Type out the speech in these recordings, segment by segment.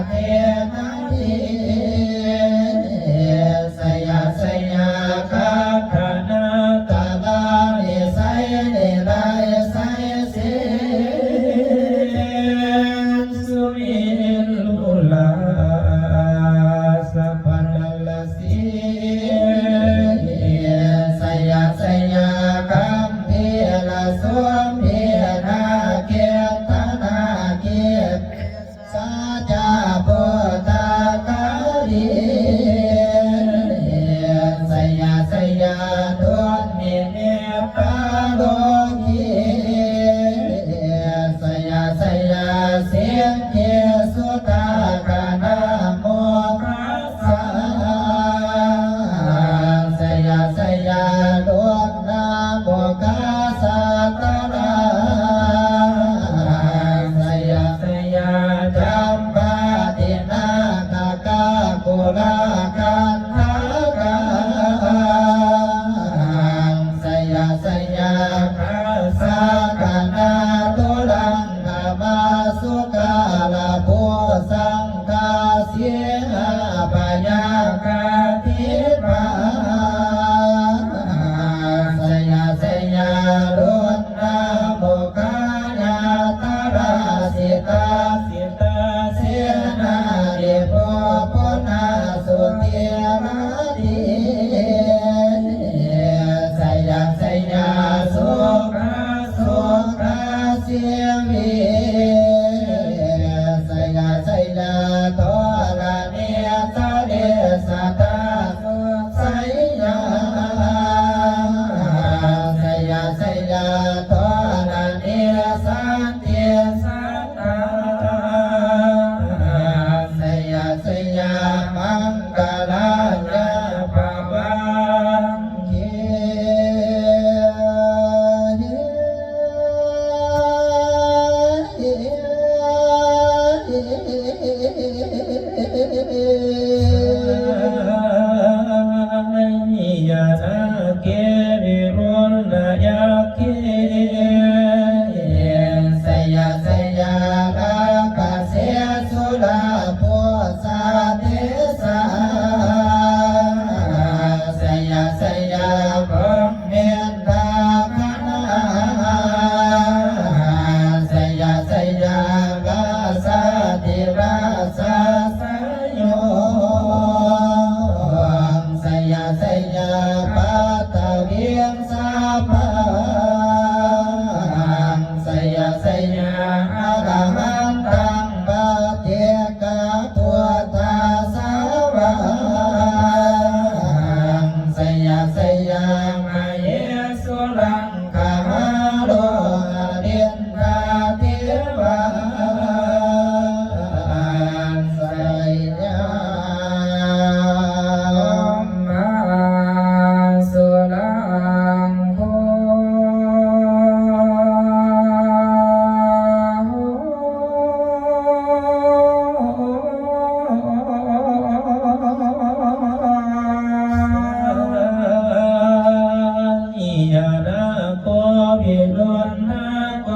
เทนะทิสยาสยาคาคณาตาลานิสัยนิรายสัยเสสุมิลุลาสัพพันลสีสยาสยาคัมเพียละสวมเพียนาเกียรตนาเกียรติสัจจาพุทธาคารีสยาสยาทุนนิเนปาโลกีสยาสยาเสียงเกสุตาคานาโมคัสสะสยาสยาดวงนาโมกัสสะตาราสยาสยาจัมปาตินาคากากุลาคันธากาสยาสยาภาสาคนาตุลังกามาสุกาลาภูสังฆาเสียปยากาทิปาสยาสยาลุนนาโมกายาตาราสิตาสิตาเสียนาเรโพปุนาสุติราดีสยาสยาสุขาสุขาเสียวีสยาสยาโตระเนียตาเดสตาสยาสยาสยาโตระเนียสันติสัตตาสยาสยามังกลายาภวังเกยานาเกริรุณยาเกสยาสยาลาคาเสสุลาโพสาเทสาสยาสยาพรหมเมตตาคณาสยาสยาลาสาธิราสาสโยสยาสยาปัตตะเวียงสาพังสยาสยาอะระหันตังปะเจกะพุทธาสาวาสยาสยามาเยสุลังคามาโลเดียนตาเทวาสยามาสุลังโฆยานาโกวิรุณนาโก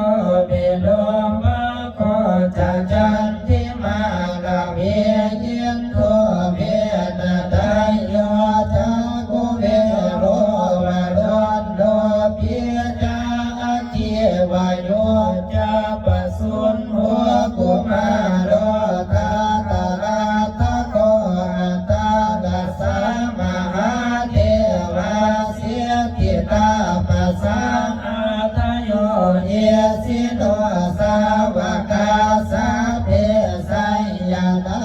วิโลมาโกจัจจันทิมาลาเวียยินโทเวนะไดโยจาโกเวโรวะโดนโดปิจาอาเจวะโยจาปสุนหัวกุมาโรตาตาราตะโกอัตตาดัสสามหาเทวาเสียกิตาปัสสะอาทะโยเยสิโนสาวกาสาเพสัยยานา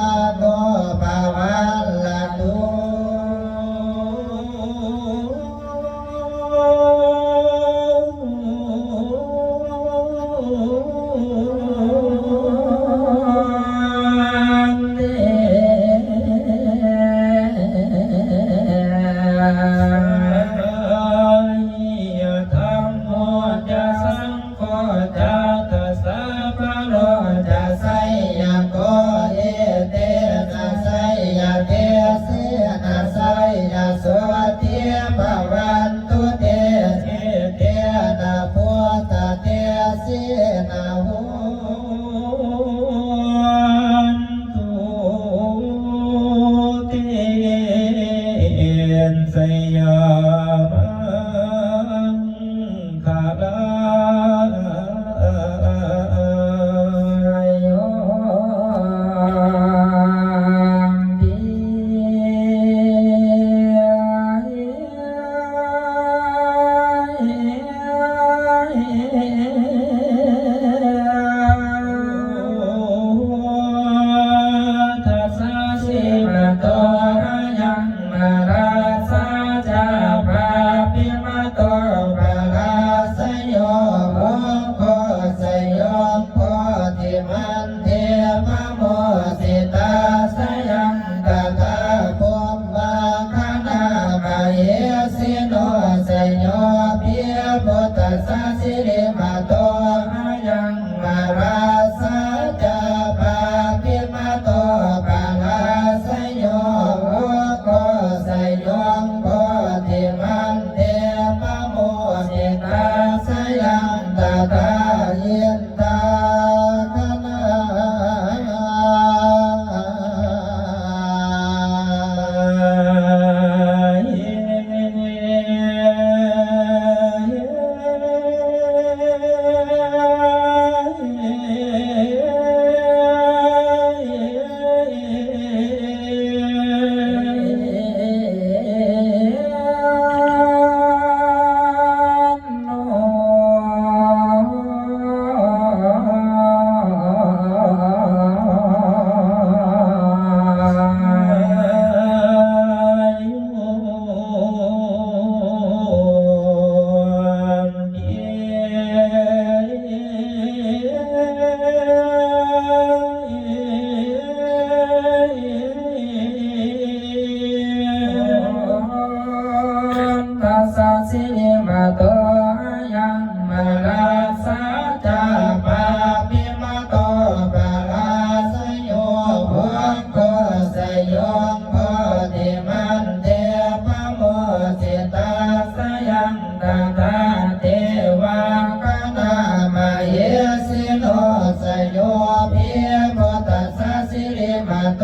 มาโต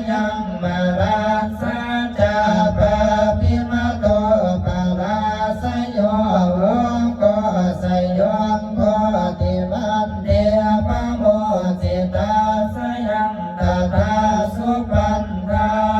ยังมาราสาจาปะพิมาโตปาราสโยก็สยองก็ติมันเดียปะโมจิตาสยังตถาสุปันธา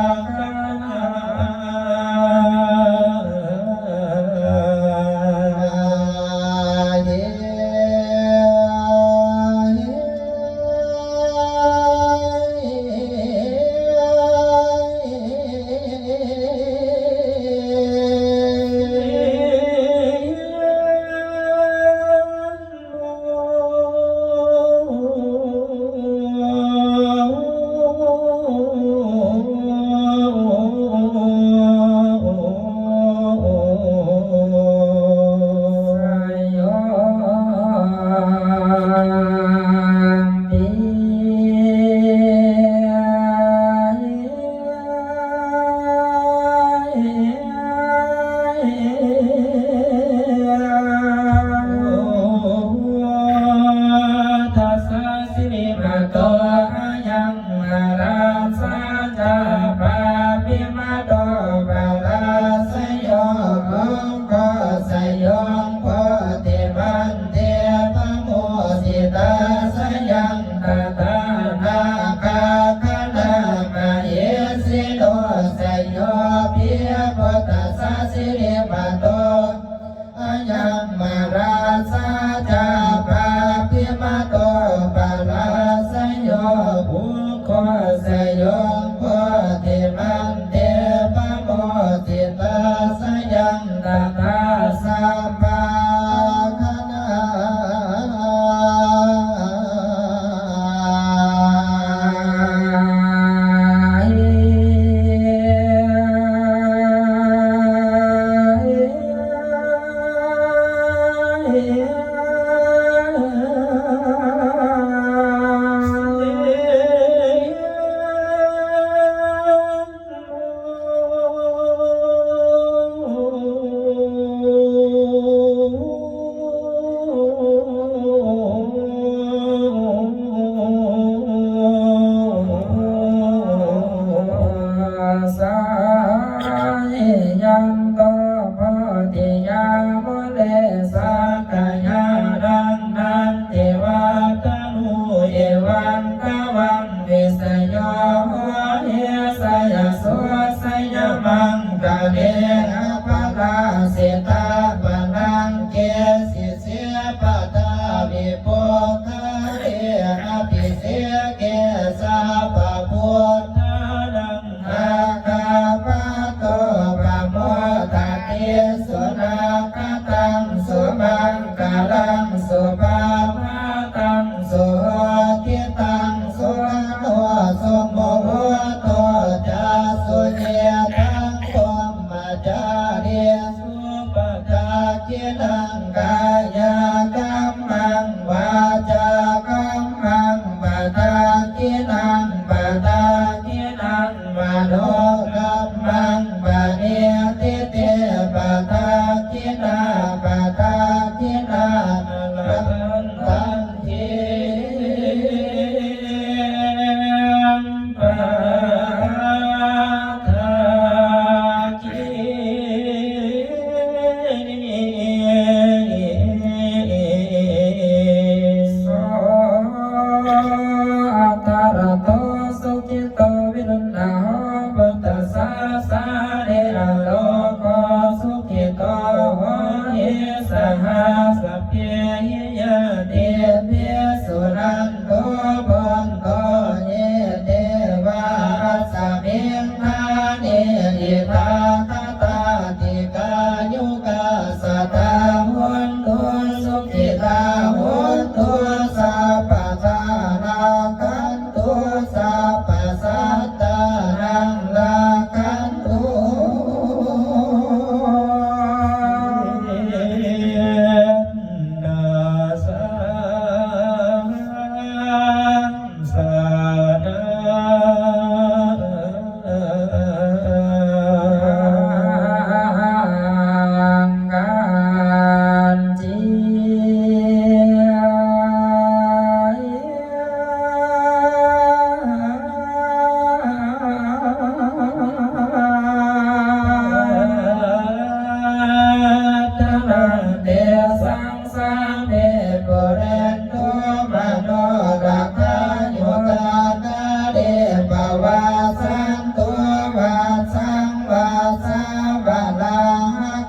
วาสันตุวาสังวาสาวาลา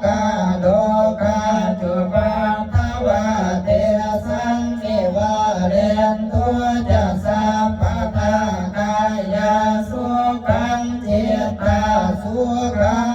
คาโลกาจุปัฏฐวาเตสังเกวะเรนตุจะสัพพะทากายาสุขังจิตตาสุขั